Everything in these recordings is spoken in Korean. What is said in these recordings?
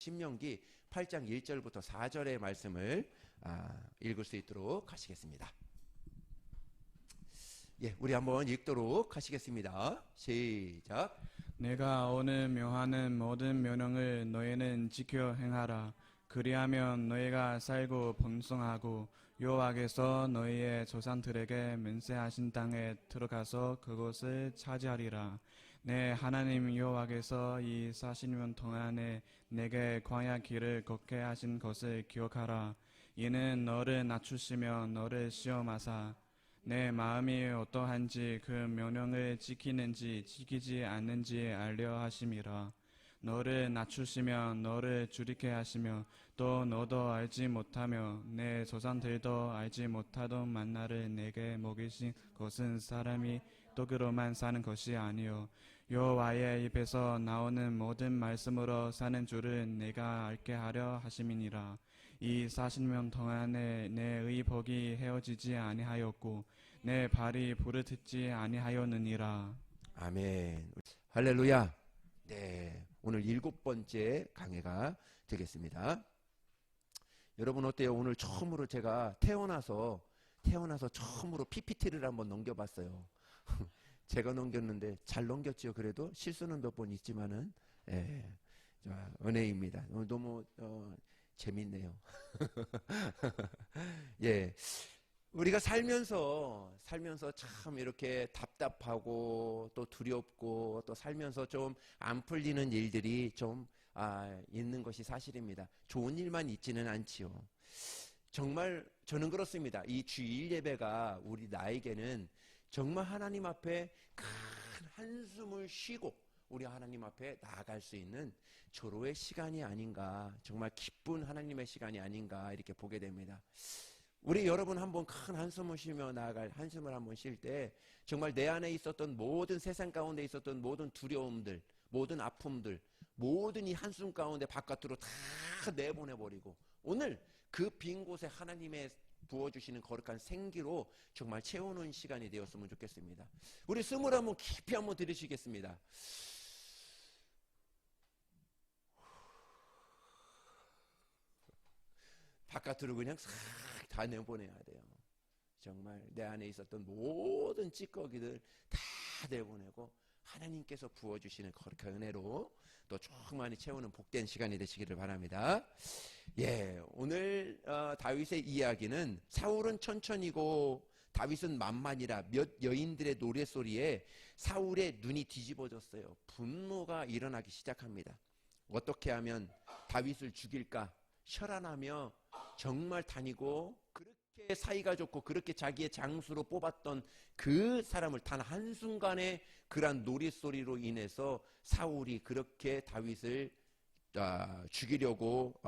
신명기 8장 1절부터 4절의 말씀을 읽을 수 있도록 하시겠습니다. 예, 우리 한번 읽도록 하시겠습니다. 시작. 내가 오늘 명하는 모든 명령을 너희는 지켜 행하라. 그리하면 너희가 살고 번성하고 여호와께서 너희의 조상들에게 맹세하신 땅에 들어가서 그곳을 차지하리라. 내 하나님 여호와께서 이 40년 동안에 내게 광야 길을 걷게 하신 것을 기억하라. 이는 너를 낮추시며 너를 시험하사 내 마음이 어떠한지 그 명령을 지키는지 지키지 않는지 알려 하심이라. 너를 낮추시며 너를 줄이게 하시며 또 너도 알지 못하며 내 조상들도 알지 못하던 만나를 내게 먹이신 것은 사람이 떡으로만 사는 것이 아니요 여호와의 입에서 나오는 모든 말씀으로 사는 줄을 내가 알게 하려 하심이니라. 이 40년 동안에 내 의복이 헤어지지 아니하였고 내 발이 부르짖지 아니하였느니라. 아멘. 할렐루야. 네, 오늘 7번째 강해가 되겠습니다. 여러분 어때요? 오늘 처음으로 제가 태어나서 처음으로 PPT를 한번 넘겨봤어요. 제가 넘겼는데 잘 넘겼지요. 그래도 실수는 몇 번 있지만은 은혜입니다. 너무 재밌네요. 예. 우리가 살면서 참 이렇게 답답하고 또 두렵고 또 살면서 좀 안 풀리는 일들이 좀 있는 것이 사실입니다. 좋은 일만 있지는 않지요. 정말 저는 그렇습니다. 이 주일 예배가 우리 나에게는 정말 하나님 앞에 큰 한숨을 쉬고 우리 하나님 앞에 나아갈 수 있는 절호의 시간이 아닌가, 정말 기쁜 하나님의 시간이 아닌가 이렇게 보게 됩니다. 우리 여러분 한번 큰 한숨을 쉬며 나아갈, 한숨을 한번 쉴 때 정말 내 안에 있었던 모든, 세상 가운데 있었던 모든 두려움들, 모든 아픔들, 모든 이 한숨 가운데 바깥으로 다 내보내버리고 오늘 그 빈 곳에 하나님의 부어주시는 거룩한 생기로 정말 채우는 시간이 되었으면 좋겠습니다. 우리 숨을 한번 깊이 한번 들이쉬겠습니다. 바깥으로 그냥 싹 다 내보내야 돼요. 정말 내 안에 있었던 모든 찌꺼기들 다 내보내고 하나님께서 부어주시는 거룩한 은혜로 또 충만히 채우는 복된 시간이 되시기를 바랍니다. 예, 오늘 다윗의 이야기는 사울은 천천히고 다윗은 만만이라 몇 여인들의 노랫소리에 사울의 눈이 뒤집어졌어요. 분노가 일어나기 시작합니다. 어떻게 하면 다윗을 죽일까 혈안하며 정말 다니고 그렇게 사이가 좋고 그렇게 자기의 장수로 뽑았던 그 사람을 단 한순간에 그러한 노랫소리로 인해서 사울이 그렇게 다윗을 죽이려고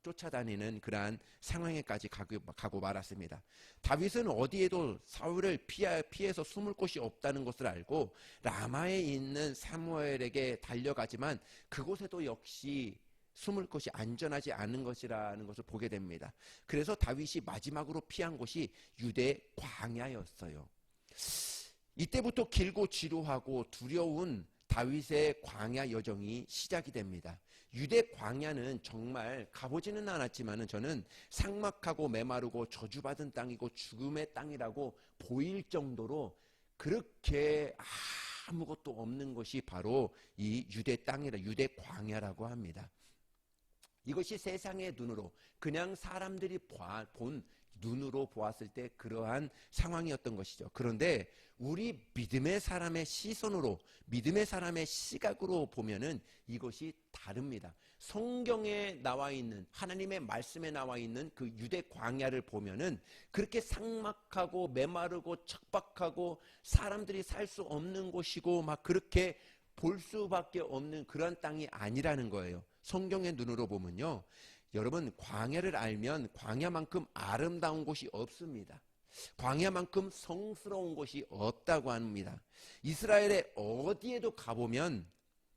쫓아다니는 그러한 상황에까지 가고 말았습니다. 다윗은 어디에도 사울을 피해서 숨을 곳이 없다는 것을 알고 라마에 있는 사무엘에게 달려가지만 그곳에도 역시 숨을 곳이 안전하지 않은 것이라는 것을 보게 됩니다. 그래서 다윗이 마지막으로 피한 곳이 유대 광야였어요. 이때부터 길고 지루하고 두려운 다윗의 광야 여정이 시작이 됩니다. 유대 광야는 정말 가보지는 않았지만 저는 삭막하고 메마르고 저주받은 땅이고 죽음의 땅이라고 보일 정도로 그렇게 아무것도 없는 것이 바로 이 유대 땅이라, 유대 광야라고 합니다. 이것이 세상의 눈으로 그냥 사람들이 본 눈으로 보았을 때 그러한 상황이었던 것이죠. 그런데 우리 믿음의 사람의 시선으로, 믿음의 사람의 시각으로 보면은 이것이 다릅니다. 성경에 나와 있는, 하나님의 말씀에 나와 있는 그 유대 광야를 보면은 그렇게 삭막하고 메마르고 척박하고 사람들이 살 수 없는 곳이고 막 그렇게 볼 수밖에 없는 그런 땅이 아니라는 거예요. 성경의 눈으로 보면요, 여러분 광야를 알면 광야만큼 아름다운 곳이 없습니다. 광야만큼 성스러운 곳이 없다고 합니다. 이스라엘에 어디에도 가보면,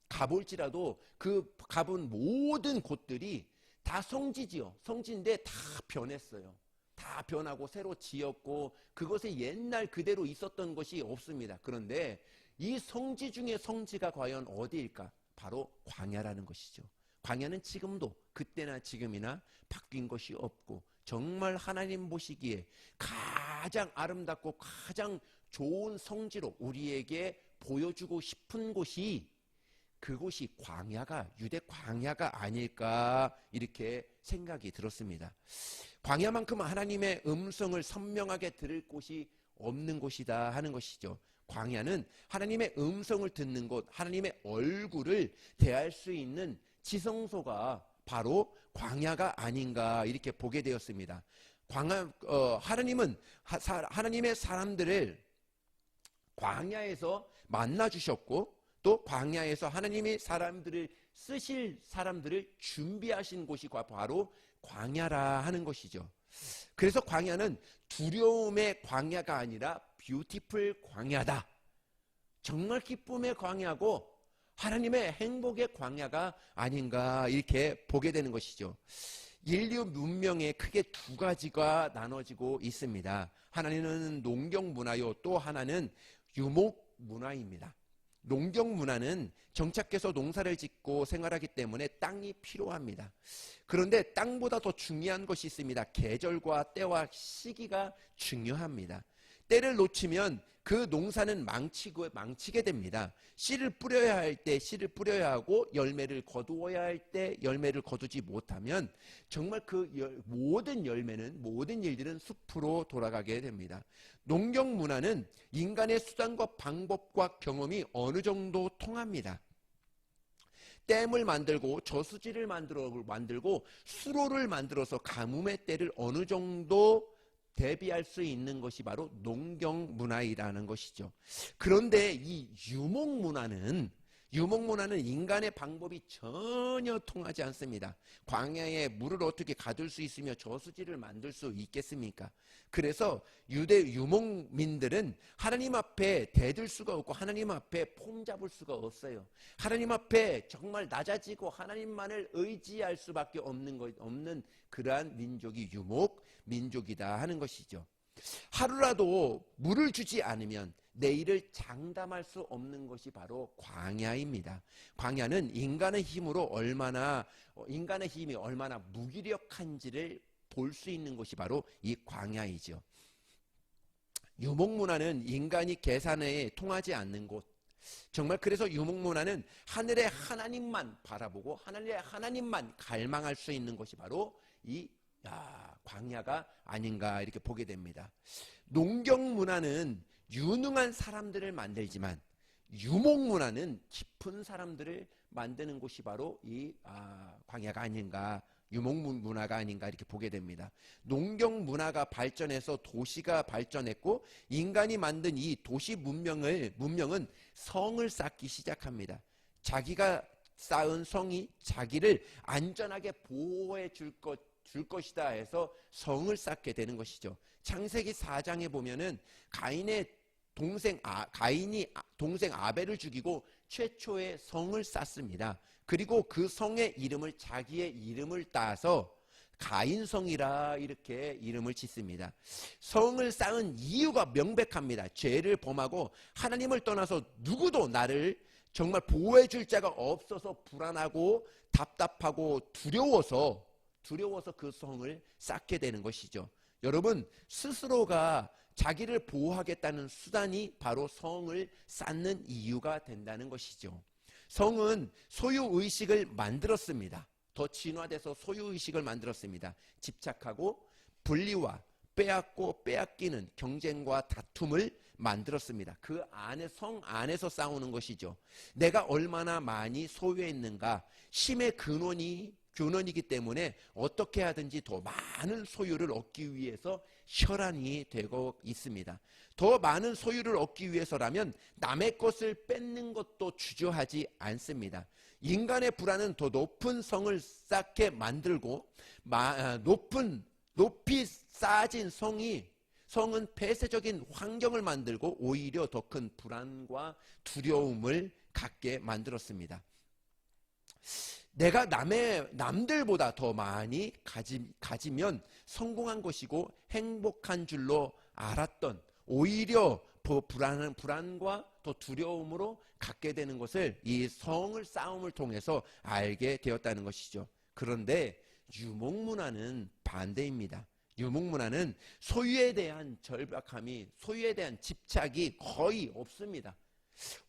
가볼지라도 그 가본 모든 곳들이 다 성지지요. 성지인데 다 변했어요. 다 변하고 새로 지었고 그것에 옛날 그대로 있었던 것이 없습니다. 그런데 이 성지 중에 성지가 과연 어디일까? 바로 광야라는 것이죠. 광야는 지금도 그때나 지금이나 바뀐 것이 없고 정말 하나님 보시기에 가장 아름답고 가장 좋은 성지로 우리에게 보여주고 싶은 곳이 그곳이 광야가 유대 광야가 아닐까 이렇게 생각이 들었습니다. 광야만큼 하나님의 음성을 선명하게 들을 곳이 없는 곳이다 하는 것이죠. 광야는 하나님의 음성을 듣는 곳, 하나님의 얼굴을 대할 수 있는 지성소가 바로 광야가 아닌가 이렇게 보게 되었습니다. 하나님은 하나님의 사람들을 광야에서 만나 주셨고 또 광야에서 하나님의 사람들을 쓰실 사람들을 준비하신 곳이 바로 광야라 하는 것이죠. 그래서 광야는 두려움의 광야가 아니라 뷰티풀 광야다. 정말 기쁨의 광야고 하나님의 행복의 광야가 아닌가 이렇게 보게 되는 것이죠. 인류 문명에 크게 두 가지가 나눠지고 있습니다. 하나는 농경 문화요, 또 하나는 유목 문화입니다. 농경 문화는 정착해서 농사를 짓고 생활하기 때문에 땅이 필요합니다. 그런데 땅보다 더 중요한 것이 있습니다. 계절과 때와 시기가 중요합니다. 때를 놓치면 그 농사는 망치게 됩니다. 씨를 뿌려야 할 때 씨를 뿌려야 하고 열매를 거두어야 할 때 열매를 거두지 못하면 정말 그 모든 열매는 모든 일들은 숲으로 돌아가게 됩니다. 농경 문화는 인간의 수단과 방법과 경험이 어느 정도 통합니다. 댐을 만들고 저수지를 만들고 수로를 만들어서 가뭄의 때를 어느 정도 대비할 수 있는 것이 바로 농경 문화이라는 것이죠. 그런데 이 유목 문화는 인간의 방법이 전혀 통하지 않습니다. 광야에 물을 어떻게 가둘 수 있으며 저수지를 만들 수 있겠습니까? 그래서 유목민들은 하나님 앞에 대들 수가 없고 하나님 앞에 폼 잡을 수가 없어요. 하나님 앞에 정말 낮아지고 하나님만을 의지할 수밖에 없는 그러한 민족이 유목민족이다 하는 것이죠. 하루라도 물을 주지 않으면 내일을 장담할 수 없는 것이 바로 광야입니다. 광야는 인간의 힘이 얼마나 무기력한지를 볼 수 있는 것이 바로 이 광야이죠. 유목문화는 인간이 계산에 통하지 않는 곳. 정말 그래서 유목문화는 하늘의 하나님만 바라보고 하늘의 하나님만 갈망할 수 있는 것이 바로 이 광야가 아닌가 이렇게 보게 됩니다. 농경문화는 유능한 사람들을 만들지만 유목문화는 깊은 사람들을 만드는 곳이 바로 이 광야가 아닌가, 유목문화가 아닌가 이렇게 보게 됩니다. 농경문화가 발전해서 도시가 발전했고 인간이 만든 이 도시 문명은 성을 쌓기 시작합니다. 자기가 쌓은 성이 자기를 안전하게 보호해 줄 것이다 해서 성을 쌓게 되는 것이죠. 창세기 4장에 보면은 가인이 동생 아벨을 죽이고 최초의 성을 쌓습니다. 그리고 그 성의 이름을 자기의 이름을 따서 가인성이라 이렇게 이름을 짓습니다. 성을 쌓은 이유가 명백합니다. 죄를 범하고 하나님을 떠나서 누구도 나를 정말 보호해 줄 자가 없어서 불안하고 답답하고 두려워서 그 성을 쌓게 되는 것이죠. 여러분, 스스로가 자기를 보호하겠다는 수단이 바로 성을 쌓는 이유가 된다는 것이죠. 성은 소유의식을 만들었습니다. 더 진화돼서 소유의식을 만들었습니다. 집착하고 분리와 빼앗고 빼앗기는 경쟁과 다툼을 만들었습니다. 그 안에 성 안에서 싸우는 것이죠. 내가 얼마나 많이 소유했는가, 힘의 근원이기 때문에 어떻게 하든지 더 많은 소유를 얻기 위해서 혈안이 되고 있습니다. 더 많은 소유를 얻기 위해서라면 남의 것을 뺏는 것도 주저하지 않습니다. 인간의 불안은 더 높은 성을 쌓게 만들고 높이 쌓아진 성은 폐쇄적인 환경을 만들고 오히려 더 큰 불안과 두려움을 갖게 만들었습니다. 내가 남들보다 더 많이 가지면 성공한 것이고 행복한 줄로 알았던, 오히려 더 불안과 더 두려움으로 갖게 되는 것을 이 성을 싸움을 통해서 알게 되었다는 것이죠. 그런데 유목문화는 반대입니다. 유목문화는 소유에 대한 절박함이, 소유에 대한 집착이 거의 없습니다.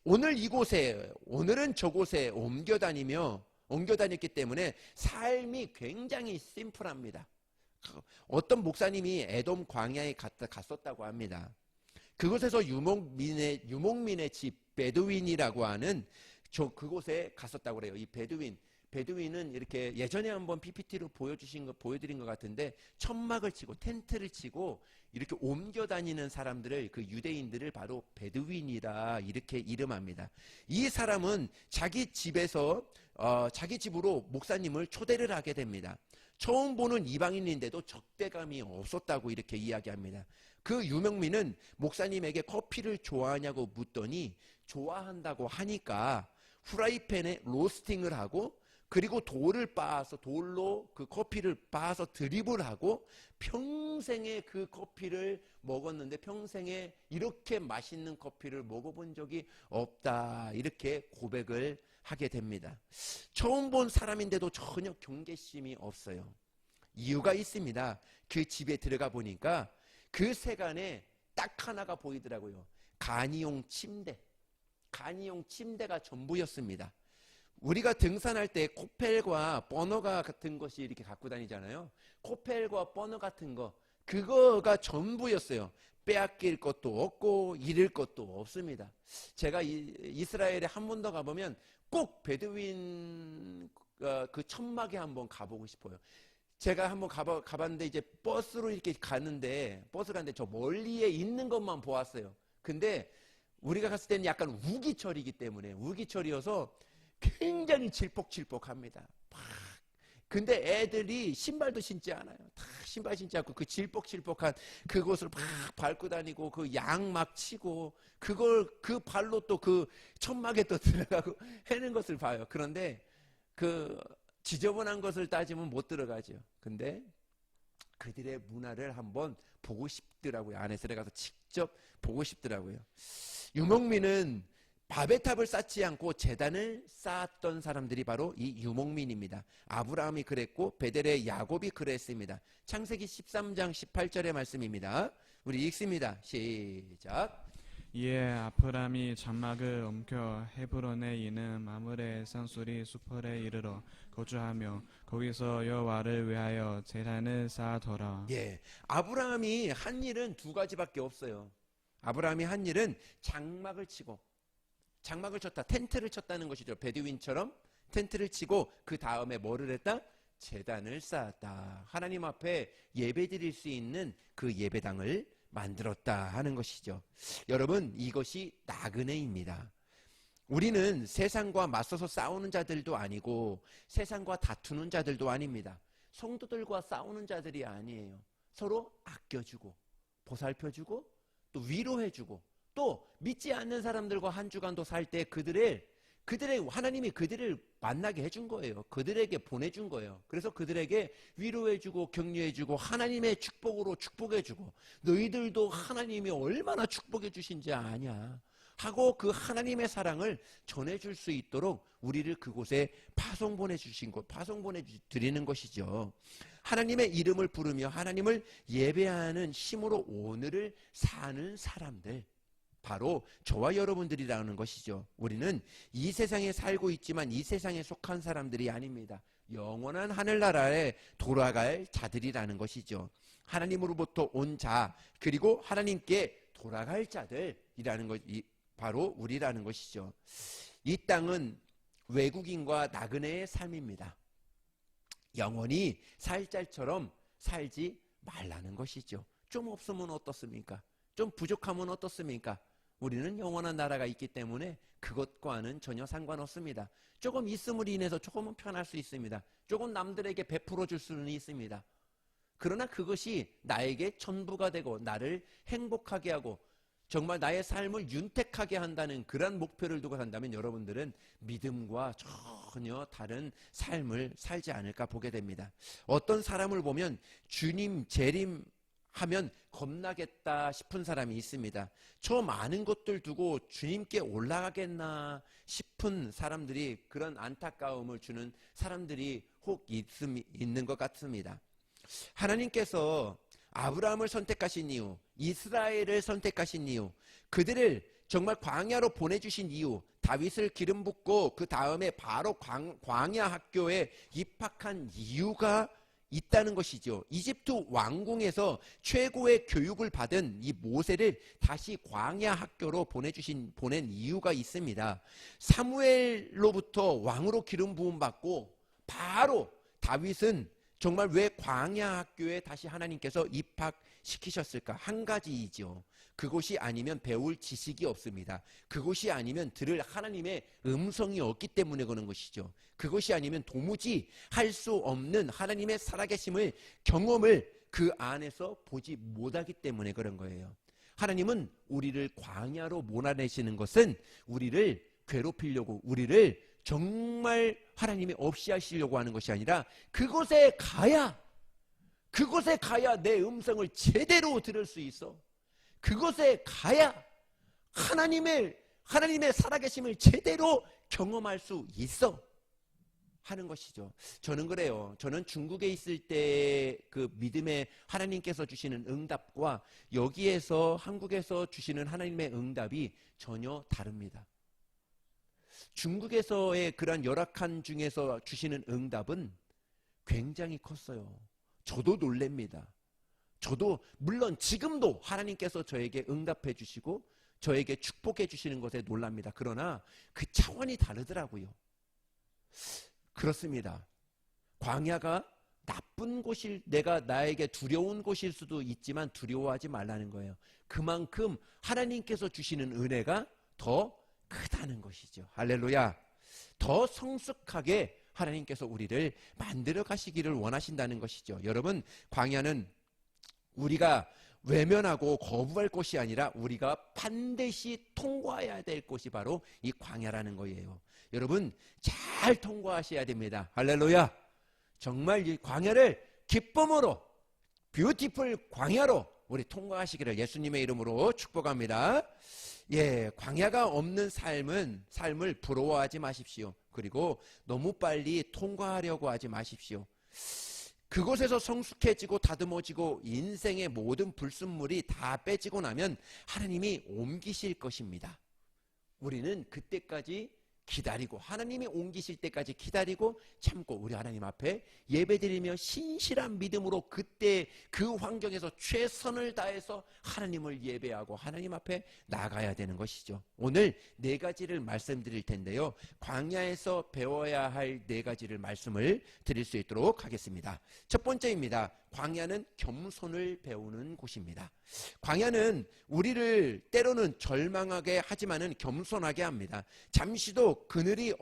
오늘 이곳에, 오늘은 저곳에 옮겨 다녔기 때문에 삶이 굉장히 심플합니다. 어떤 목사님이 에돔 광야에 갔었다고 합니다. 그곳에서 유목민의 집 베두윈이라고 하는 그곳에 갔었다고 그래요. 이 베두윈은 이렇게 예전에 한번 PPT로 보여드린 것 같은데, 천막을 치고 텐트를 치고 이렇게 옮겨 다니는 사람들을, 그 유대인들을 바로 베두윈이라 이렇게 이름합니다. 이 사람은 자기 집으로 목사님을 초대를 하게 됩니다. 처음 보는 이방인인데도 적대감이 없었다고 이렇게 이야기합니다. 그 유명민은 목사님에게 커피를 좋아하냐고 묻더니 좋아한다고 하니까 후라이팬에 로스팅을 하고, 그리고 돌로 그 커피를 빻아서 드립을 하고 평생에 그 커피를 먹었는데 평생에 이렇게 맛있는 커피를 먹어본 적이 없다, 이렇게 고백을 하게 됩니다. 처음 본 사람인데도 전혀 경계심이 없어요. 이유가 있습니다. 그 집에 들어가 보니까 그 세간에 딱 하나가 보이더라고요. 간이용 침대가 전부였습니다. 우리가 등산할 때 코펠과 버너 같은 것이 이렇게 갖고 다니잖아요. 코펠과 버너 같은 거, 그거가 전부였어요. 빼앗길 것도 없고 잃을 것도 없습니다. 제가 이스라엘에 한 번 더 가보면 꼭 베두윈 그 천막에 한번 가보고 싶어요. 제가 한번 가봤는데 이제 버스로 이렇게 가는데 저 멀리에 있는 것만 보았어요. 근데 우리가 갔을 때는 약간 우기철이기 때문에, 우기철이어서 굉장히 질퍽질퍽합니다. 근데 애들이 신발도 신지 않아요. 다 신발 신지 않고 그 질퍽질퍽한 그곳을 막 밟고 다니고 그 양 막 치고 그 발로 또 그 천막에 또 들어가고 해는 것을 봐요. 그런데 그 지저분한 것을 따지면 못 들어가죠. 근데 그들의 문화를 한번 보고 싶더라고요. 안에 들어가서 직접 보고 싶더라고요. 유목민은 밥의 탑을 쌓지 않고 제단을 쌓았던 사람들이 바로 이 유목민입니다. 아브라함이 그랬고 베델의 야곱이 그랬습니다. 창세기 13장 18절의 말씀입니다. 우리 읽습니다. 시작. 이에 아브람이 장막을 옮겨 헤브론에 있는 마므레 산소리 수풀에 이르러 거주하며 거기서 여호와를 위하여 제단을 쌓아더라. 예, 아브라함이 한 일은 두 가지밖에 없어요. 아브라함이 한 일은 장막을 쳤다, 텐트를 쳤다는 것이죠. 베두윈처럼 텐트를 치고 그 다음에 뭐를 했다? 제단을 쌓았다. 하나님 앞에 예배드릴 수 있는 그 예배당을 만들었다 하는 것이죠. 여러분, 이것이 나그네입니다. 우리는 세상과 맞서서 싸우는 자들도 아니고 세상과 다투는 자들도 아닙니다. 성도들과 싸우는 자들이 아니에요. 서로 아껴주고 보살펴주고 또 위로해주고 또 믿지 않는 사람들과 한 주간도 살 때 하나님이 그들을 만나게 해준 거예요. 그들에게 보내준 거예요. 그래서 그들에게 위로해주고 격려해주고 하나님의 축복으로 축복해주고, 너희들도 하나님이 얼마나 축복해 주신지 아냐 하고 그 하나님의 사랑을 전해줄 수 있도록 우리를 그곳에 파송 보내드리는 것이죠. 하나님의 이름을 부르며 하나님을 예배하는 힘으로 오늘을 사는 사람들, 바로 저와 여러분들이라는 것이죠. 우리는 이 세상에 살고 있지만 이 세상에 속한 사람들이 아닙니다. 영원한 하늘나라에 돌아갈 자들이라는 것이죠. 하나님으로부터 온 자, 그리고 하나님께 돌아갈 자들이라는 것이 바로 우리라는 것이죠. 이 땅은 외국인과 나그네의 삶입니다. 영원히 살 자처럼 살지 말라는 것이죠. 좀 없으면 어떻습니까? 좀 부족하면 어떻습니까? 우리는 영원한 나라가 있기 때문에 그것과는 전혀 상관없습니다. 조금 있음으로 인해서 조금은 편할 수 있습니다. 조금 남들에게 베풀어 줄 수는 있습니다. 그러나 그것이 나에게 전부가 되고 나를 행복하게 하고 정말 나의 삶을 윤택하게 한다는 그런 목표를 두고 산다면 여러분들은 믿음과 전혀 다른 삶을 살지 않을까 보게 됩니다. 어떤 사람을 보면 주님 재림 하면 겁나겠다 싶은 사람이 있습니다. 저 많은 것들 두고 주님께 올라가겠나 싶은 사람들이, 그런 안타까움을 주는 사람들이 혹 있는 것 같습니다. 하나님께서 아브라함을 선택하신 이유, 이스라엘을 선택하신 이유, 그들을 정말 광야로 보내주신 이유, 다윗을 기름 붓고 그 다음에 바로 광야 학교에 입학한 이유가 있다는 것이죠. 이집트 왕궁에서 최고의 교육을 받은 이 모세를 다시 광야 학교로 보낸 이유가 있습니다. 사무엘로부터 왕으로 기름 부음 받고 바로 다윗은 정말 왜 광야 학교에 다시 하나님께서 입학시키셨을까? 한 가지이죠. 그곳이 아니면 배울 지식이 없습니다. 그곳이 아니면 들을 하나님의 음성이 없기 때문에 그런 것이죠. 그것이 아니면 도무지 할 수 없는 하나님의 살아계심을, 경험을 그 안에서 보지 못하기 때문에 그런 거예요. 하나님은 우리를 광야로 몰아내시는 것은 우리를 괴롭히려고, 우리를 정말 하나님이 없이 하시려고 하는 것이 아니라 그곳에 가야 내 음성을 제대로 들을 수 있어. 그곳에 가야 하나님의 살아계심을 제대로 경험할 수 있어 하는 것이죠. 저는 그래요. 저는 중국에 있을 때 그 믿음의 하나님께서 주시는 응답과 여기에서 한국에서 주시는 하나님의 응답이 전혀 다릅니다. 중국에서의 그런 열악한 중에서 주시는 응답은 굉장히 컸어요. 저도 놀랍니다. 저도 물론 지금도 하나님께서 저에게 응답해 주시고 저에게 축복해 주시는 것에 놀랍니다. 그러나 그 차원이 다르더라고요. 그렇습니다. 광야가 나쁜 곳일, 나에게 두려운 곳일 수도 있지만 두려워하지 말라는 거예요. 그만큼 하나님께서 주시는 은혜가 더 크다는 것이죠. 할렐루야. 더 성숙하게 하나님께서 우리를 만들어 가시기를 원하신다는 것이죠. 여러분, 광야는 우리가 외면하고 거부할 곳이 아니라 우리가 반드시 통과해야 될 곳이 바로 이 광야라는 거예요. 여러분, 잘 통과하셔야 됩니다. 할렐루야. 정말 이 광야를 기쁨으로, 뷰티풀 광야로 우리 통과하시기를 예수님의 이름으로 축복합니다. 예, 광야가 없는 삶을 부러워하지 마십시오. 그리고 너무 빨리 통과하려고 하지 마십시오. 그곳에서 성숙해지고 다듬어지고 인생의 모든 불순물이 다 빼지고 나면 하나님이 옮기실 것입니다. 우리는 그때까지 기다리고, 하나님이 옮기실 때까지 기다리고 참고 우리 하나님 앞에 예배드리며 신실한 믿음으로 그때 그 환경에서 최선을 다해서 하나님을 예배하고 하나님 앞에 나가야 되는 것이죠. 오늘 네 가지를 말씀드릴 텐데요. 광야에서 배워야 할 네 가지를 말씀을 드릴 수 있도록 하겠습니다. 첫 번째입니다. 광야는 겸손을 배우는 곳입니다. 광야는 우리를 때로는 절망하게 하지만은 겸손하게 합니다. 잠시도 그늘이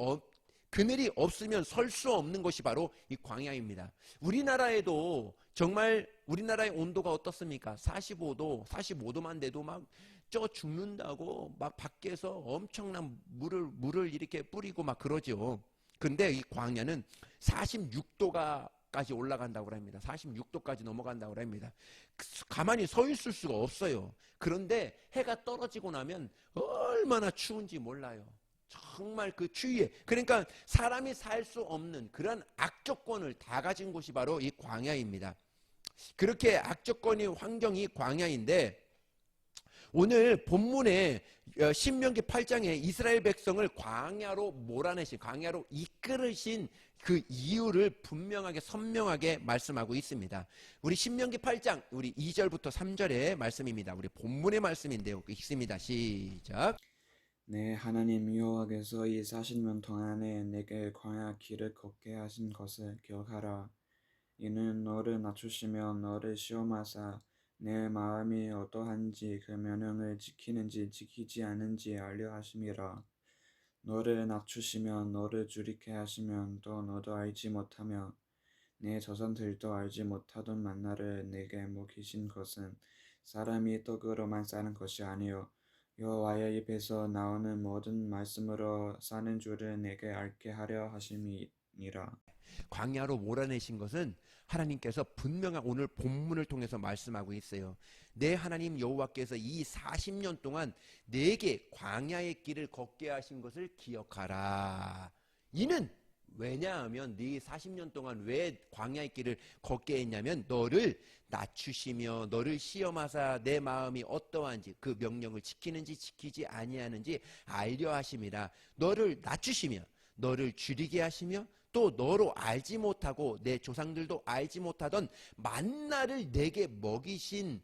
없으면 설 수 없는 것이 바로 이 광야입니다. 우리나라에도 정말 우리나라의 온도가 어떻습니까? 45도만 돼도 막 죽는다고 막 밖에서 엄청난 물을 이렇게 뿌리고 막 그러죠. 근데 이 광야는 46도까지 올라간다고 합니다. 46도까지 넘어간다고 합니다. 가만히 서 있을 수가 없어요. 그런데 해가 떨어지고 나면 얼마나 추운지 몰라요. 정말 그 추위에, 그러니까 사람이 살 수 없는 그런 악조건을 다 가진 곳이 바로 이 광야입니다. 그렇게 악조건이, 환경이 광야인데, 오늘 본문에 신명기 8장에 이스라엘 백성을 광야로 몰아내신, 광야로 이끌으신 그 이유를 분명하게 선명하게 말씀하고 있습니다. 우리 신명기 8장 우리 2절부터 3절의 말씀입니다. 우리 본문의 말씀인데요. 읽습니다. 시작. 내 하나님 여호와께서 이 40년 동안에 내게 광야 길을 걷게 하신 것을 기억하라. 이는 너를 낮추시며 너를 시험하사 내 마음이 어떠한지 그 명령을 지키는지 지키지 않는지 알려 하심이라. 너를 낮추시며 너를 줄이게 하시면 또 너도 알지 못하며 내 조상들도 알지 못하던 만나를 내게 먹이신 것은 사람이 떡으로만 사는 것이 아니요 여호와의 입에서 나오는 모든 말씀으로 사는 줄을 내게 알게 하려 하심이니라. 때문이라. 광야로 몰아내신 것은 하나님께서 분명한 오늘 본문을 통해서 말씀하고 있어요. 내 하나님 여호와께서 이 40년 동안 내게 광야의 길을 걷게 하신 것을 기억하라. 이는 왜냐하면 네 40년 동안 왜 광야의 길을 걷게 했냐면 너를 낮추시며 너를 시험하사 내 마음이 어떠한지 그 명령을 지키는지 지키지 아니하는지 알려 하심이라. 너를 낮추시며 너를 줄이게 하시며 또 너로 알지 못하고 내 조상들도 알지 못하던 만나를 내게 먹이신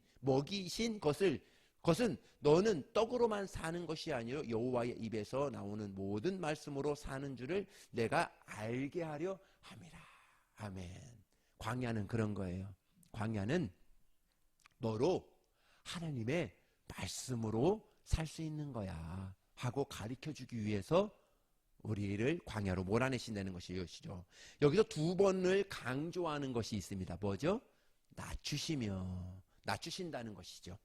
것은 너는 떡으로만 사는 것이 아니요 여호와의 입에서 나오는 모든 말씀으로 사는 줄을 내가 알게 하려 함이라. 아멘. 광야는 그런 거예요. 광야는 너로 하나님의 말씀으로 살 수 있는 거야 하고 가르쳐주기 위해서 우리를 광야로 몰아내신다는 것이죠. 여기서 두 번을 강조하는 것이 있습니다. 뭐죠? 낮추신다는 것이죠.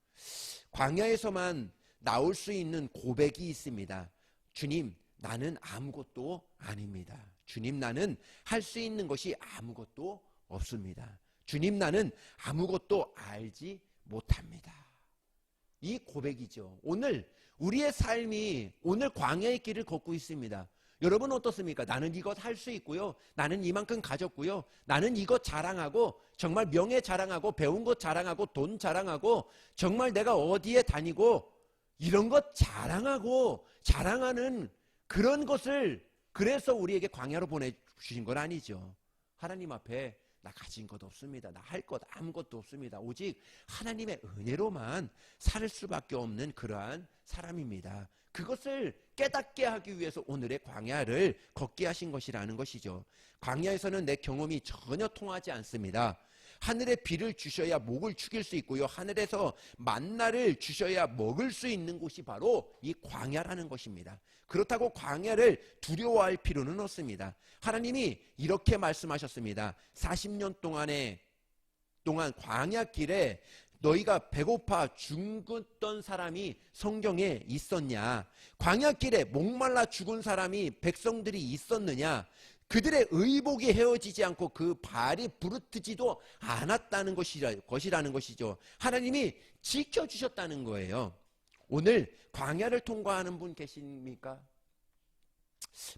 광야에서만 나올 수 있는 고백이 있습니다. 주님, 나는 아무것도 아닙니다. 주님, 나는 할 수 있는 것이 아무것도 없습니다. 주님, 나는 아무것도 알지 못합니다. 이 고백이죠. 오늘 우리의 삶이 오늘 광야의 길을 걷고 있습니다. 여러분 어떻습니까? 나는 이것 할 수 있고요. 나는 이만큼 가졌고요. 나는 이것 자랑하고 정말 명예 자랑하고 배운 것 자랑하고 돈 자랑하고 정말 내가 어디에 다니고 이런 것 자랑하는 그런 것을 그래서 우리에게 광야로 보내주신 건 아니죠. 하나님 앞에 나 가진 것 없습니다. 나 할 것 아무것도 없습니다. 오직 하나님의 은혜로만 살 수밖에 없는 그러한 사람입니다. 그것을 깨닫게 하기 위해서 오늘의 광야를 걷게 하신 것이라는 것이죠. 광야에서는 내 경험이 전혀 통하지 않습니다. 하늘의 비를 주셔야 목을 축일 수 있고요. 하늘에서 만나를 주셔야 먹을 수 있는 곳이 바로 이 광야라는 것입니다. 그렇다고 광야를 두려워할 필요는 없습니다. 하나님이 이렇게 말씀하셨습니다. 40년 동안 광야 길에 너희가 배고파 죽었던 사람이 성경에 있었냐? 광야길에 목말라 죽은 사람이 백성들이 있었느냐? 그들의 의복이 헤어지지 않고 그 발이 부르트지도 않았다는 것이라는 것이죠. 하나님이 지켜주셨다는 거예요. 오늘 광야를 통과하는 분 계십니까?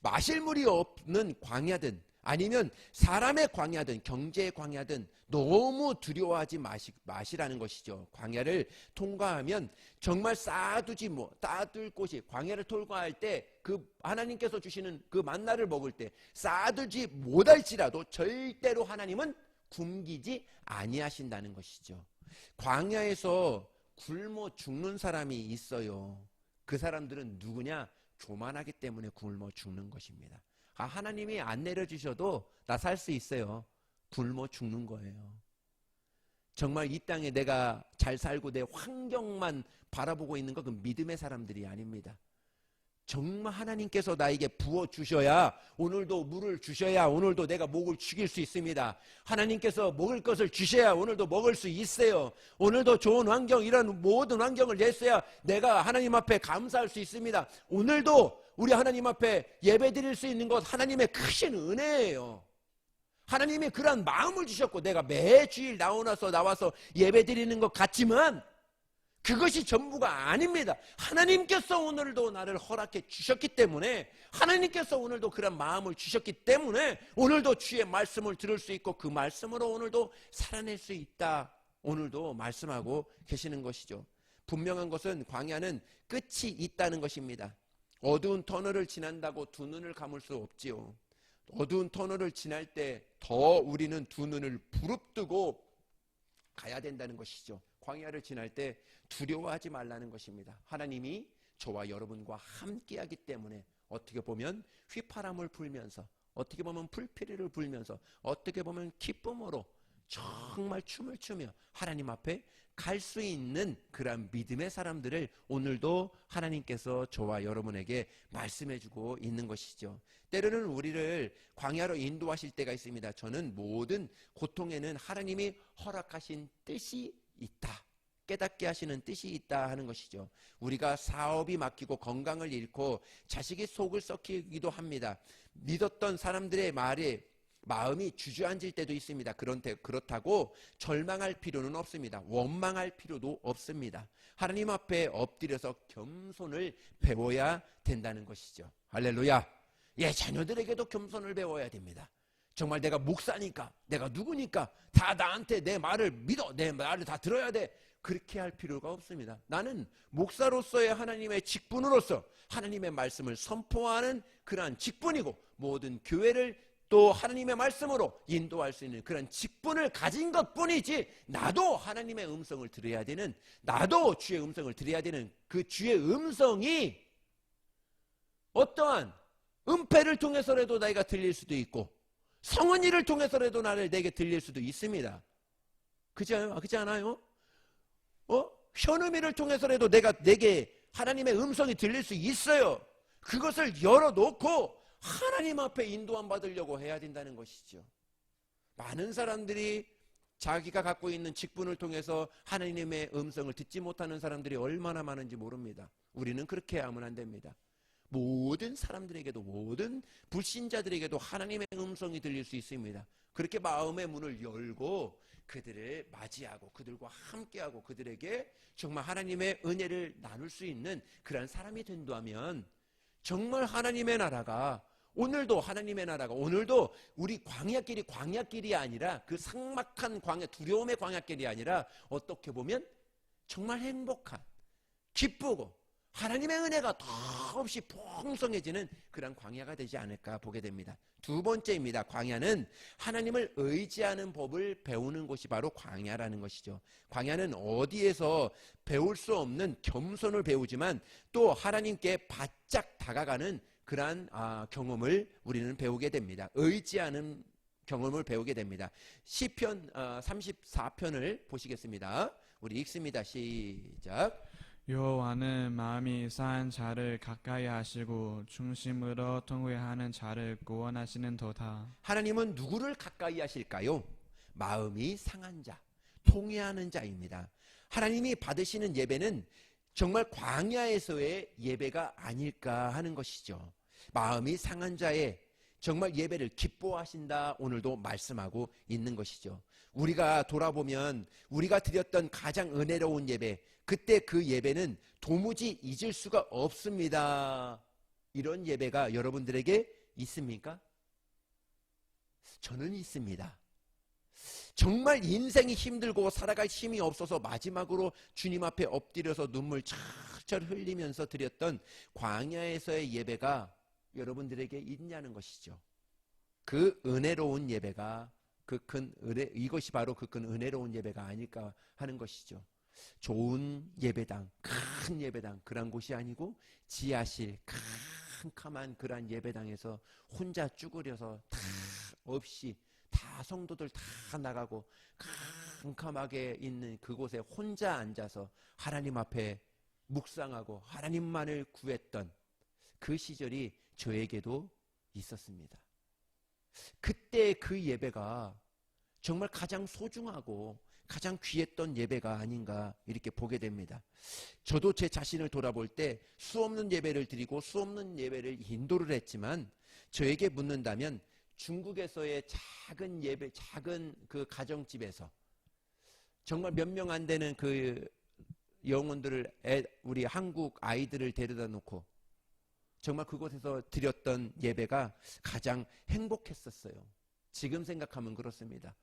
마실 물이 없는 광야든 아니면 사람의 광야든 경제의 광야든 너무 두려워하지 마시라는 것이죠. 광야를 통과하면 정말 쌓아둘 곳이 광야를 통과할 때 그 하나님께서 주시는 그 만나를 먹을 때 쌓아두지 못할지라도 절대로 하나님은 굶기지 아니하신다는 것이죠. 광야에서 굶어 죽는 사람이 있어요. 그 사람들은 누구냐? 교만하기 때문에 굶어 죽는 것입니다. 하나님이 안 내려주셔도 나 살 수 있어요. 굶어 죽는 거예요. 정말 이 땅에 내가 잘 살고 내 환경만 바라보고 있는 거 그 믿음의 사람들이 아닙니다. 정말 하나님께서 나에게 부어주셔야 오늘도 물을 주셔야 오늘도 내가 목을 축일 수 있습니다. 하나님께서 먹을 것을 주셔야 오늘도 먹을 수 있어요. 오늘도 좋은 환경 이런 모든 환경을 냈어야 내가 하나님 앞에 감사할 수 있습니다. 오늘도 우리 하나님 앞에 예배 드릴 수 있는 것 하나님의 크신 은혜예요. 하나님이 그런 마음을 주셨고 내가 매주일 나와서 예배 드리는 것 같지만 그것이 전부가 아닙니다. 하나님께서 오늘도 나를 허락해 주셨기 때문에 하나님께서 오늘도 그런 마음을 주셨기 때문에 오늘도 주의 말씀을 들을 수 있고 그 말씀으로 오늘도 살아낼 수 있다. 오늘도 말씀하고 계시는 것이죠. 분명한 것은 광야는 끝이 있다는 것입니다. 어두운 터널을 지난다고 두 눈을 감을 수 없지요. 어두운 터널을 지날 때 더 우리는 두 눈을 부릅뜨고 가야 된다는 것이죠. 광야를 지날 때 두려워하지 말라는 것입니다. 하나님이 저와 여러분과 함께하기 때문에 어떻게 보면 휘파람을 불면서 어떻게 보면 불피리를 불면서 어떻게 보면 기쁨으로 정말 춤을 추며 하나님 앞에 갈 수 있는 그런 믿음의 사람들을 오늘도 하나님께서 저와 여러분에게 말씀해주고 있는 것이죠. 때로는 우리를 광야로 인도하실 때가 있습니다. 저는 모든 고통에는 하나님이 허락하신 뜻이 있다. 깨닫게 하시는 뜻이 있다 하는 것이죠. 우리가 사업이 막히고 건강을 잃고 자식이 속을 썩히기도 합니다. 믿었던 사람들의 말에 마음이 주저앉을 때도 있습니다. 그렇다고 절망할 필요는 없습니다. 원망할 필요도 없습니다. 하나님 앞에 엎드려서 겸손을 배워야 된다는 것이죠. 할렐루야. 예, 자녀들에게도 겸손을 배워야 됩니다. 정말 내가 목사니까, 내가 누구니까 다 나한테 내 말을 믿어, 내 말을 다 들어야 돼, 그렇게 할 필요가 없습니다. 나는 목사로서의 하나님의 직분으로서 하나님의 말씀을 선포하는 그러한 직분이고, 모든 교회를 또 하나님의 말씀으로 인도할 수 있는 그런 직분을 가진 것뿐이지, 나도 하나님의 음성을 들어야 되는, 나도 주의 음성을 들어야 되는 그 주의 음성이 어떠한 은폐를 통해서라도 내가 들릴 수도 있고, 성은이를 통해서라도 내게 들릴 수도 있습니다. 그렇지 않아요? 현음이를 통해서라도 내게 하나님의 음성이 들릴 수 있어요. 그것을 열어놓고 하나님 앞에 인도함 받으려고 해야 된다는 것이죠. 많은 사람들이 자기가 갖고 있는 직분을 통해서 하나님의 음성을 듣지 못하는 사람들이 얼마나 많은지 모릅니다. 우리는 그렇게 하면 안 됩니다. 모든 사람들에게도, 모든 불신자들에게도 하나님의 음성이 들릴 수 있습니다. 그렇게 마음의 문을 열고 그들을 맞이하고 그들과 함께하고 그들에게 정말 하나님의 은혜를 나눌 수 있는 그런 사람이 된다면, 정말 하나님의 나라가 오늘도, 하나님의 나라가 오늘도 우리 광야길이 아니라, 그 삭막한 광야, 두려움의 광야길이 아니라 어떻게 보면 정말 행복한, 기쁘고 하나님의 은혜가 더없이 풍성해지는 그런 광야가 되지 않을까 보게 됩니다. 두 번째입니다. 광야는 하나님을 의지하는 법을 배우는 곳이 바로 광야라는 것이죠. 광야는 어디에서 배울 수 없는 겸손을 배우지만 또 하나님께 바짝 다가가는 그러한 경험을 우리는 배우게 됩니다. 의지하는 경험을 배우게 됩니다. 시편 34편을 보시겠습니다. 우리 읽습니다. 시작. 여호와는 마음이 상한 자를 가까이 하시고 중심으로 통회하는 자를 구원하시는도다. 하나님은 누구를 가까이 하실까요? 마음이 상한 자, 통회하는 자입니다. 하나님이 받으시는 예배는 정말 광야에서의 예배가 아닐까 하는 것이죠. 마음이 상한 자의 정말 예배를 기뻐하신다, 오늘도 말씀하고 있는 것이죠. 우리가 돌아보면 우리가 드렸던 가장 은혜로운 예배, 그때 그 예배는 도무지 잊을 수가 없습니다. 이런 예배가 여러분들에게 있습니까? 저는 있습니다. 정말 인생이 힘들고 살아갈 힘이 없어서 마지막으로 주님 앞에 엎드려서 눈물 철철 흘리면서 드렸던 광야에서의 예배가 여러분들에게 있냐는 것이죠. 그 은혜로운 예배가 이것이 바로 그 큰 은혜로운 예배가 아닐까 하는 것이죠. 좋은 예배당, 큰 예배당, 그런 곳이 아니고 지하실 캄캄한 그러한 예배당에서 혼자 쭈그려서 다 없이 다 성도들 다 나가고 캄캄하게 있는 그곳에 혼자 앉아서 하나님 앞에 묵상하고 하나님만을 구했던 그 시절이 저에게도 있었습니다. 그때 그 예배가 정말 가장 소중하고 가장 귀했던 예배가 아닌가 이렇게 보게 됩니다. 저도 제 자신을 돌아볼 때 수없는 예배를 드리고 수없는 예배를 인도를 했지만, 저에게 묻는다면 중국에서의 작은 예배, 작은 그 가정집에서 정말 몇 명 안 되는 그 영혼들을, 우리 한국 아이들을 데려다 놓고 정말 그곳에서 드렸던 예배가 가장 행복했었어요. 지금 생각하면 그렇습니다.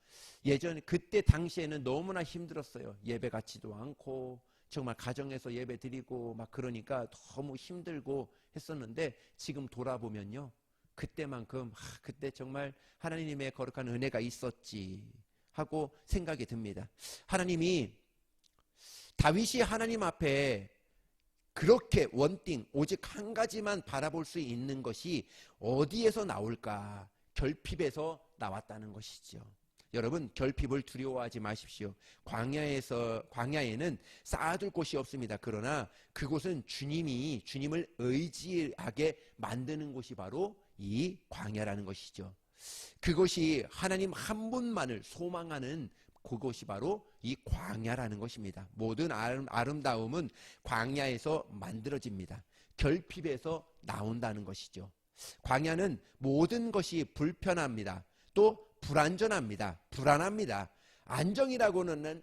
그때 당시에는 너무나 힘들었어요. 예배 같지도 않고 정말 가정에서 예배 드리고 막 그러니까 너무 힘들고 했었는데, 지금 돌아보면요, 그때만큼 그때 정말 하나님의 거룩한 은혜가 있었지 하고 생각이 듭니다. 하나님이, 다윗이 하나님 앞에 그렇게 원띵 오직 한 가지만 바라볼 수 있는 것이 어디에서 나올까? 결핍에서 나왔다는 것이죠. 여러분, 결핍을 두려워하지 마십시오. 광야에는 쌓아둘 곳이 없습니다. 그러나 그곳은 주님을 의지하게 만드는 곳이 바로 이 광야라는 것이죠. 그것이 하나님 한 분만을 소망하는 그것이 바로 이 광야라는 것입니다. 모든 아름다움은 광야에서 만들어집니다. 결핍에서 나온다는 것이죠. 광야는 모든 것이 불편합니다. 또 불안전합니다. 불안합니다. 안정이라는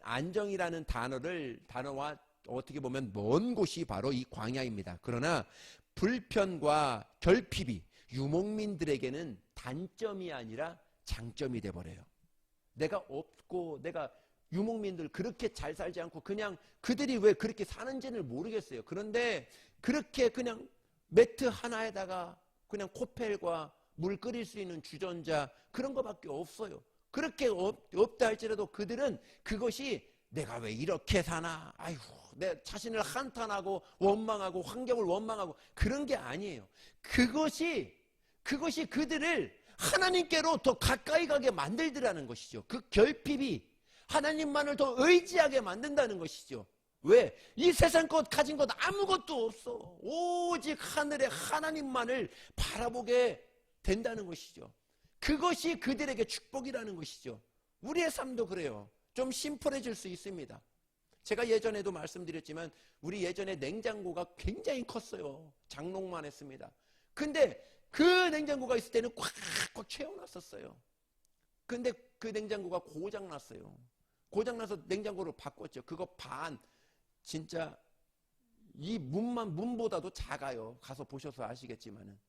단어와 어떻게 보면 먼 곳이 바로 이 광야입니다. 그러나 불편과 결핍이 유목민들에게는 단점이 아니라 장점이 돼버려요. 내가 유목민들 그렇게 잘 살지 않고 그냥 그들이 왜 그렇게 사는지는 모르겠어요. 그런데 그렇게 그냥 매트 하나에다가 그냥 코펠과 물 끓일 수 있는 주전자 그런 거밖에 없어요. 그렇게 없다 할지라도 그들은 그것이 내가 왜 이렇게 사나, 아이고 내 자신을 한탄하고 원망하고 환경을 원망하고 그런 게 아니에요. 그것이 그들을 하나님께로 더 가까이 가게 만들더라는 것이죠. 그 결핍이 하나님만을 더 의지하게 만든다는 것이죠. 왜? 이 세상 것 가진 것 아무것도 없어. 오직 하늘의 하나님만을 바라보게 된다는 것이죠. 그것이 그들에게 축복이라는 것이죠. 우리의 삶도 그래요. 좀 심플해질 수 있습니다. 제가 예전에도 말씀드렸지만 우리 예전에 냉장고가 굉장히 컸어요. 장롱만 했습니다. 근데 그 냉장고가 있을 때는 꽉꽉 채워놨었어요. 근데 그 냉장고가 고장났어요. 고장나서 냉장고를 바꿨죠. 그거 진짜 이 문보다도 작아요. 가서 보셔서 아시겠지만은.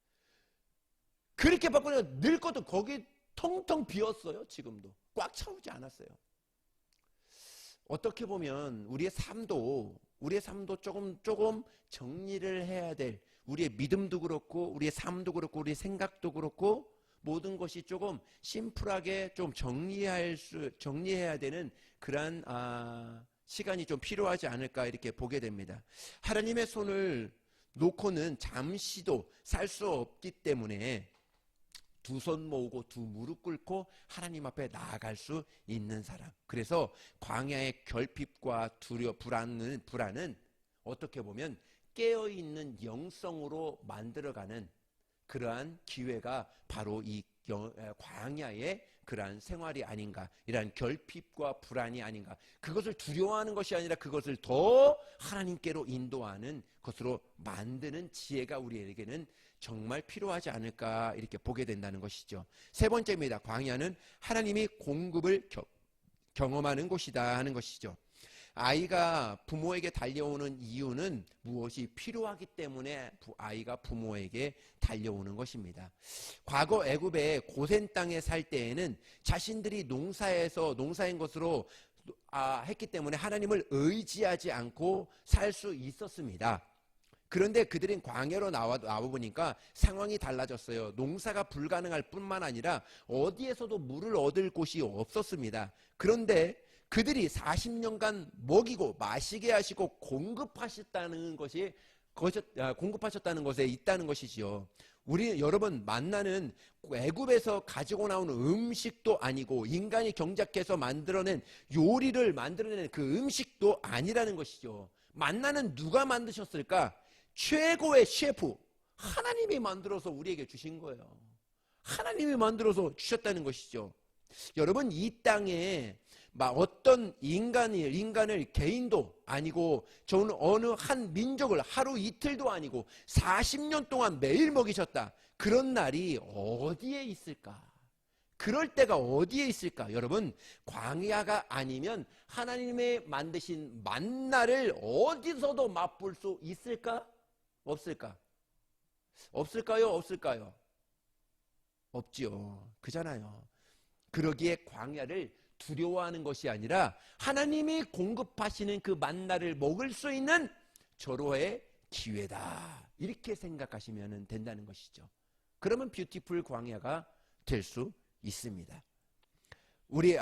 그렇게 바꾸니까 늘 것도 거기 텅텅 비었어요. 지금도 꽉 차오지 않았어요. 어떻게 보면 우리의 삶도 조금 정리를 해야 될, 우리의 믿음도 그렇고 우리의 삶도 그렇고 우리의 생각도 그렇고 모든 것이 조금 심플하게 좀 정리해야 되는 그러한 시간이 좀 필요하지 않을까 이렇게 보게 됩니다. 하나님의 손을 놓고는 잠시도 살 수 없기 때문에 두 손 모으고 두 무릎 꿇고 하나님 앞에 나아갈 수 있는 사람. 그래서 광야의 결핍과 불안은 어떻게 보면 깨어있는 영성으로 만들어가는 그러한 기회가 바로 이 광야의 그러한 생활이 아닌가, 이러한 결핍과 불안이 아닌가. 그것을 두려워하는 것이 아니라 그것을 더 하나님께로 인도하는 것으로 만드는 지혜가 우리에게는 정말 필요하지 않을까 이렇게 보게 된다는 것이죠. 세 번째입니다. 광야는 하나님이 공급을 경험하는 곳이다 하는 것이죠. 아이가 부모에게 달려오는 이유는 무엇이 필요하기 때문에 아이가 부모에게 달려오는 것입니다. 과거 애굽의 고센 땅에 살 때에는 자신들이 농사인 것으로 했기 때문에 하나님을 의지하지 않고 살 수 있었습니다. 그런데 그들은 광야로 나와 보니까 상황이 달라졌어요. 농사가 불가능할 뿐만 아니라 어디에서도 물을 얻을 곳이 없었습니다. 그런데 그들이 40년간 먹이고 마시게 하시고 공급하셨다는 것에 있다는 것이지요. 여러분, 만나는 애굽에서 가지고 나오는 음식도 아니고 인간이 경작해서 만들어낸 요리를 만들어낸 그 음식도 아니라는 것이죠. 만나는 누가 만드셨을까? 최고의 셰프 하나님이 만들어서 우리에게 주신 거예요. 하나님이 만들어서 주셨다는 것이죠. 여러분, 이 땅에 어떤 인간을 개인도 아니고 저는 어느 한 민족을 하루 이틀도 아니고 40년 동안 매일 먹이셨다. 그런 날이 어디에 있을까? 그럴 때가 어디에 있을까? 여러분, 광야가 아니면 하나님의 만드신 만나를 어디서도 맛볼 수 있을까? 없을까? 없을까요? 없을까요? 없지요. 그잖아요. 그러기에 광야를 두려워하는 것이 아니라 하나님이 공급하시는 그 만나를 먹을 수 있는 절호의 기회다. 이렇게 생각하시면 된다는 것이죠. 그러면 뷰티풀 광야가 될 수 있습니다. 우리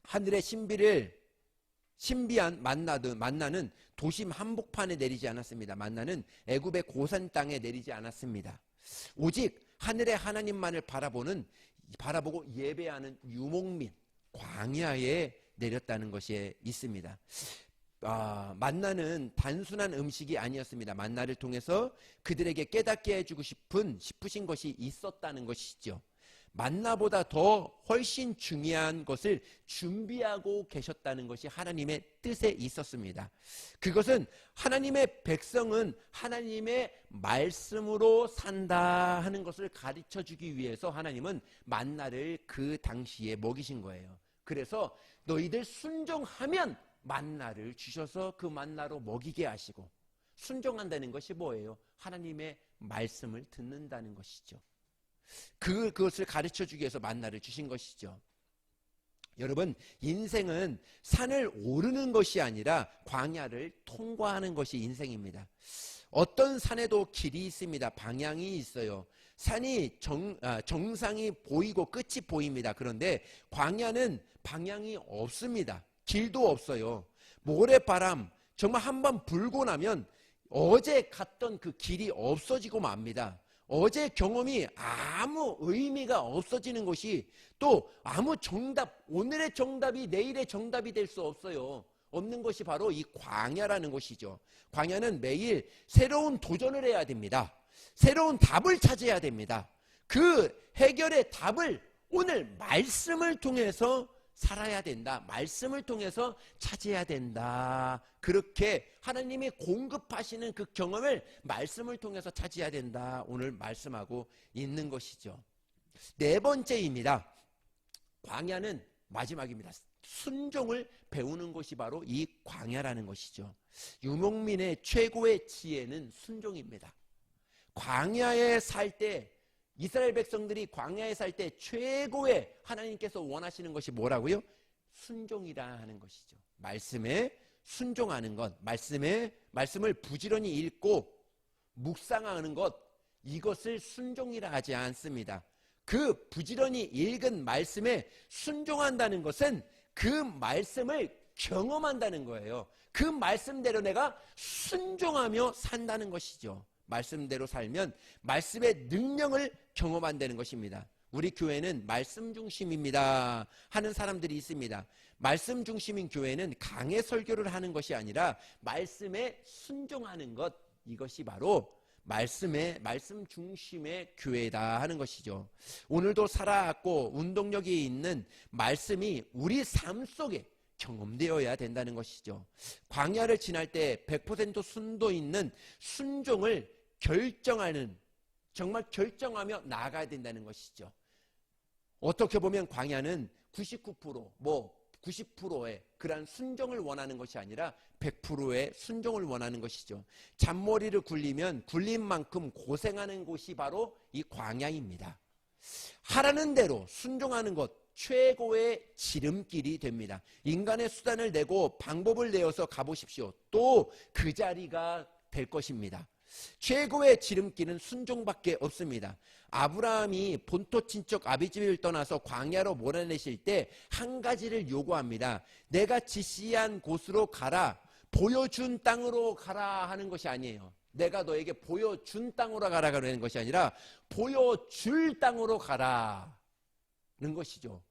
하늘의 신비한 만나는 도심 한복판에 내리지 않았습니다. 만나는 애굽의 고산 땅에 내리지 않았습니다. 오직 하늘의 하나님만을 바라보고 예배하는 유목민 광야에 내렸다는 것이 있습니다. 만나는 단순한 음식이 아니었습니다. 만나를 통해서 그들에게 깨닫게 해주고 싶으신 것이 있었다는 것이죠. 만나보다 더 훨씬 중요한 것을 준비하고 계셨다는 것이 하나님의 뜻에 있었습니다. 그것은 하나님의 백성은 하나님의 말씀으로 산다 하는 것을 가르쳐 주기 위해서 하나님은 만나를 그 당시에 먹이신 거예요. 그래서 너희들 순종하면 만나를 주셔서 그 만나로 먹이게 하시고, 순종한다는 것이 뭐예요? 하나님의 말씀을 듣는다는 것이죠. 그것을 가르쳐 주기 위해서 만나를 주신 것이죠. 여러분, 인생은 산을 오르는 것이 아니라 광야를 통과하는 것이 인생입니다. 어떤 산에도 길이 있습니다. 방향이 있어요. 산이 정상이 보이고 끝이 보입니다. 그런데 광야는 방향이 없습니다. 길도 없어요. 모래바람 정말 한번 불고 나면 어제 갔던 그 길이 없어지고 맙니다. 어제 경험이 아무 의미가 없어지는 것이, 또 아무 정답, 오늘의 정답이 내일의 정답이 될 수 없는 것이 바로 이 광야라는 것이죠. 광야는 매일 새로운 도전을 해야 됩니다. 새로운 답을 찾아야 됩니다. 그 해결의 답을 오늘 말씀을 통해서 살아야 된다. 말씀을 통해서 찾아야 된다. 그렇게 하나님이 공급하시는 그 경험을 말씀을 통해서 찾아야 된다. 오늘 말씀하고 있는 것이죠. 네 번째입니다. 광야는 마지막입니다. 순종을 배우는 것이 바로 이 광야라는 것이죠. 유목민의 최고의 지혜는 순종입니다. 광야에 살 때, 이스라엘 백성들이 광야에 살 때 최고의 하나님께서 원하시는 것이 뭐라고요? 순종이라 하는 것이죠. 말씀에 순종하는 것, 말씀을 부지런히 읽고 묵상하는 것, 이것을 순종이라 하지 않습니다. 그 부지런히 읽은 말씀에 순종한다는 것은 그 말씀을 경험한다는 거예요. 그 말씀대로 내가 순종하며 산다는 것이죠. 말씀대로 살면 말씀의 능력을 경험한다는 것입니다. 우리 교회는 말씀 중심입니다 하는 사람들이 있습니다. 말씀 중심인 교회는 강해 설교를 하는 것이 아니라 말씀에 순종하는 것, 이것이 바로 말씀 중심의 교회다 하는 것이죠. 오늘도 살아왔고 운동력이 있는 말씀이 우리 삶 속에 경험되어야 된다는 것이죠. 광야를 지날 때 100% 순도 있는 순종을 정말 결정하며 나아가야 된다는 것이죠. 어떻게 보면 광야는 99%, 90%의 그러한 순종을 원하는 것이 아니라 100%의 순종을 원하는 것이죠. 잔머리를 굴리면 굴린 만큼 고생하는 곳이 바로 이 광야입니다. 하라는 대로 순종하는 것, 최고의 지름길이 됩니다. 인간의 수단을 내고 방법을 내어서 가보십시오. 또 그 자리가 될 것입니다. 최고의 지름길은 순종밖에 없습니다. 아브라함이 본토 친척 아비집을 떠나서 광야로 몰아내실 때 한 가지를 요구합니다. 내가 지시한 곳으로 가라, 보여준 땅으로 가라 하는 것이 아니에요. 내가 너에게 보여준 땅으로 가라는 것이 아니라 보여줄 땅으로 가라는 것이죠.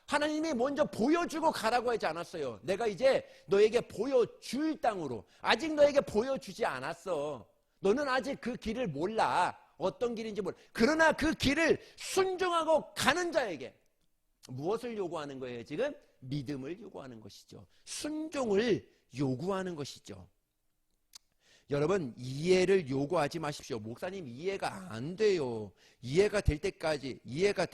하나님이 먼저 보여주고 가라고 하지 않았어요. 내가 이제 너에게 보여줄 땅으로, 아직 너에게 보여주지 않았어. 너는 아직 그 길을 몰라. 어떤 길인지 몰라. 그러나 그 길을 순종하고 가는 자에게 무엇을 요구하는 거예요? 지금 믿음을 요구하는 것이죠. 순종을 요구하는 것이죠. 여러분, 이해를 요구하지 마십시오. 목사님, 이해가 안 돼요. 이해가 될 때까지 이해가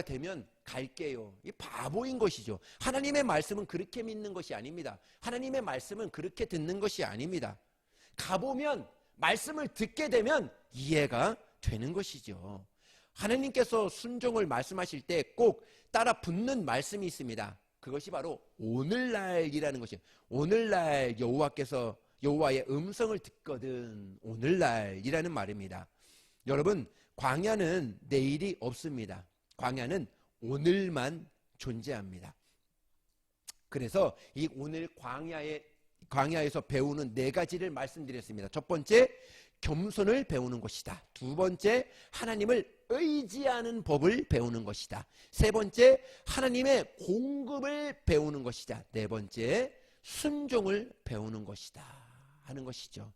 되면 갈게요. 이 바보인 것이죠. 하나님의 말씀은 그렇게 믿는 것이 아닙니다. 하나님의 말씀은 그렇게 듣는 것이 아닙니다. 가보면, 말씀을 듣게 되면 이해가 되는 것이죠. 하나님께서 순종을 말씀하실 때 꼭 따라 붙는 말씀이 있습니다. 그것이 바로 오늘날이라는 것이에요. 오늘날 여호와의 음성을 듣거든. 오늘날이라는 말입니다. 여러분, 광야는 내일이 없습니다. 광야는 오늘만 존재합니다. 그래서 이 오늘 광야에서 배우는 네 가지를 말씀드렸습니다. 첫 번째, 겸손을 배우는 것이다. 두 번째, 하나님을 의지하는 법을 배우는 것이다. 세 번째, 하나님의 공급을 배우는 것이다. 네 번째, 순종을 배우는 것이다 하는 것이죠.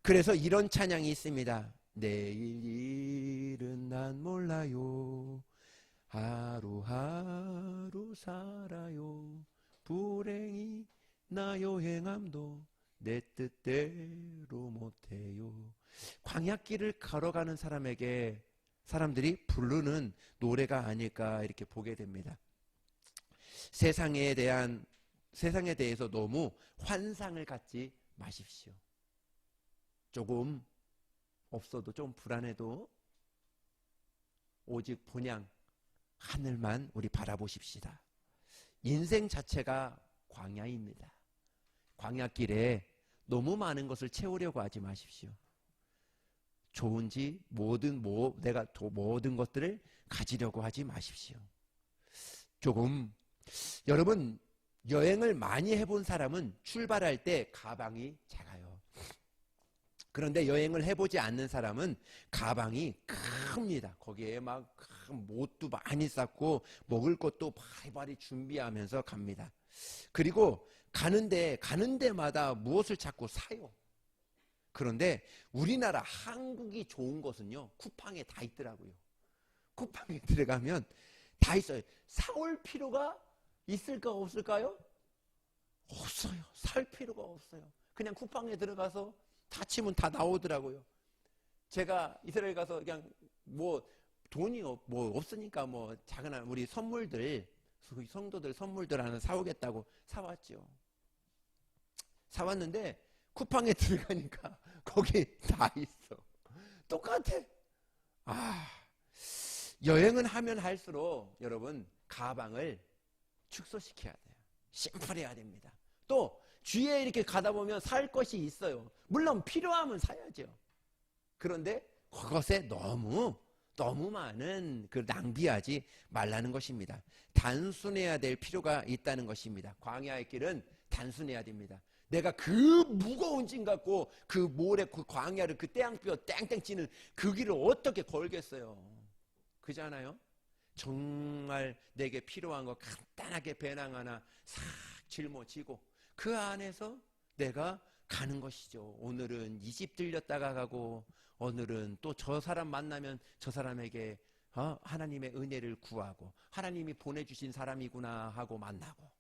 그래서 이런 찬양이 있습니다. 내일 일은 난 난 몰라요. 하루하루 살아요. 불행이 나요 행함도 내 뜻대로 못해요. 광야길을 걸어가는 사람들이 부르는 노래가 아닐까 이렇게 보게 됩니다. 세상에 대해서 너무 환상을 갖지 마십시오. 조금 없어도 좀 불안해도 오직 본향 하늘만 우리 바라보십시다. 인생 자체가 광야입니다. 광야길에 너무 많은 것을 채우려고 하지 마십시오. 좋은지 내가 모든 것들을 가지려고 하지 마십시오. 조금 여러분 여행을 많이 해본 사람은 출발할 때 가방이 작아요. 그런데 여행을 해보지 않는 사람은 가방이 큽니다. 거기에 막 뭣도 많이 쌓고 먹을 것도 바리바리 준비하면서 갑니다. 그리고 가는 데마다 무엇을 자꾸 사요. 그런데 우리나라 한국이 좋은 것은요, 쿠팡에 다 있더라고요. 쿠팡에 들어가면 다 있어요. 사올 필요가 있을까 없을까요? 없어요. 살 필요가 없어요. 그냥 쿠팡에 들어가서 다 치면 다 나오더라고요. 제가 이스라엘 가서 그냥 돈이 없으니까 작은 우리 선물들, 성도들 선물들 하나 사오겠다고 사왔죠. 사왔는데 쿠팡에 들어가니까 거기 다 있어. 똑같아. 여행은 하면 할수록 여러분 가방을 축소시켜야 돼요. 심플해야 됩니다. 또 주위에 이렇게 가다 보면 살 것이 있어요. 물론 필요하면 사야죠. 그런데 그것에 너무 많은 낭비하지 말라는 것입니다. 단순해야 될 필요가 있다는 것입니다. 광야의 길은 단순해야 됩니다. 내가 그 무거운 짐 갖고 그 모래 그 광야를 그 태양뼈 땡땡 찌는 그 길을 어떻게 걸겠어요? 그잖아요. 정말 내게 필요한 거 간단하게 배낭 하나 싹 짊어지고 그 안에서 내가 가는 것이죠. 오늘은 이 집 들렸다가 가고 오늘은 또 저 사람 만나면 저 사람에게 하나님의 은혜를 구하고 하나님이 보내주신 사람이구나 하고 만나고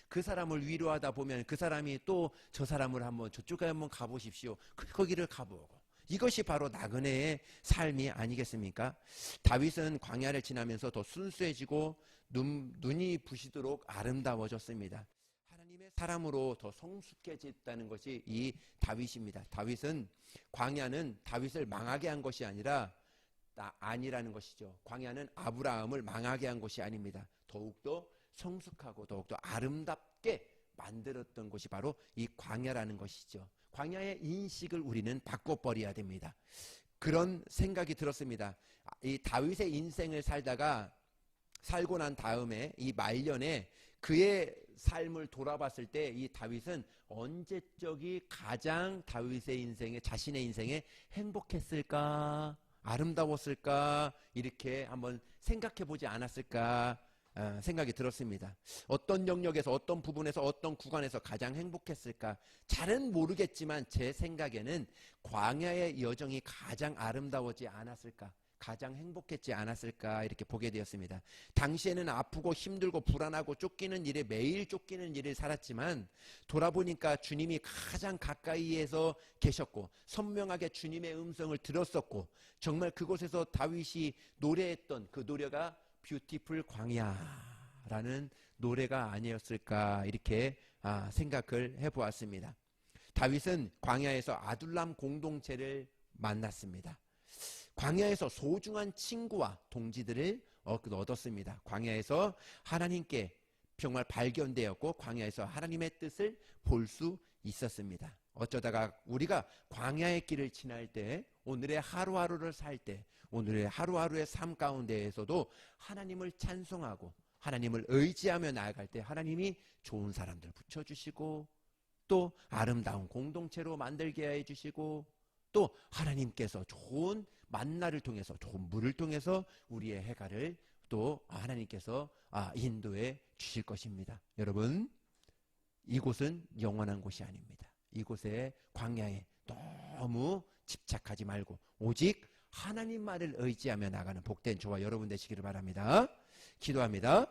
그 사람을 위로하다 보면 그 사람이 또 저 사람을 저쪽에 한번 가보십시오. 거기를 가보고 이것이 바로 나그네의 삶이 아니겠습니까? 다윗은 광야를 지나면서 더 순수해지고 눈이 부시도록 아름다워졌습니다. 하나님의 사람으로 더 성숙해졌다는 것이 이 다윗입니다. 다윗은 광야는 다윗을 망하게 한 것이 아니라는 것이죠. 광야는 아브라함을 망하게 한 것이 아닙니다. 더욱더 성숙하고 더욱더 아름답게 만들었던 것이 바로 이 광야라는 것이죠. 광야의 인식을 우리는 바꿔버려야 됩니다. 그런 생각이 들었습니다. 이 다윗의 인생을 살고 난 다음에 이 말년에 그의 삶을 돌아봤을 때 이 다윗은 언제적이 가장 자신의 인생에 행복했을까? 아름다웠을까? 이렇게 한번 생각해 보지 않았을까? 생각이 들었습니다. 어떤 영역에서 어떤 부분에서 어떤 구간에서 가장 행복했을까? 잘은 모르겠지만 제 생각에는 광야의 여정이 가장 아름다워지 않았을까? 가장 행복했지 않았을까? 이렇게 보게 되었습니다. 당시에는 아프고 힘들고 불안하고 매일 쫓기는 일을 살았지만 돌아보니까 주님이 가장 가까이에서 계셨고 선명하게 주님의 음성을 들었었고 정말 그곳에서 다윗이 노래했던 그 노래가 뷰티풀 광야라는 노래가 아니었을까 이렇게 생각을 해보았습니다. 다윗은 광야에서 아둘람 공동체를 만났습니다. 광야에서 소중한 친구와 동지들을 얻었습니다. 광야에서 하나님께 정말 발견되었고 광야에서 하나님의 뜻을 볼 수 있었습니다. 어쩌다가 우리가 광야의 길을 지날 때 오늘의 하루하루를 살 때 오늘의 하루하루의 삶 가운데에서도 하나님을 찬송하고 하나님을 의지하며 나아갈 때 하나님이 좋은 사람들 붙여주시고 또 아름다운 공동체로 만들게 해주시고 또 하나님께서 좋은 만나를 통해서 좋은 물을 통해서 우리의 해가를 또 하나님께서 인도해 주실 것입니다. 여러분 이곳은 영원한 곳이 아닙니다. 이곳에 광야에 너무 집착하지 말고 오직 하나님 말을 의지하며 나가는 복된 저와 여러분 되시기를 바랍니다. 기도합니다.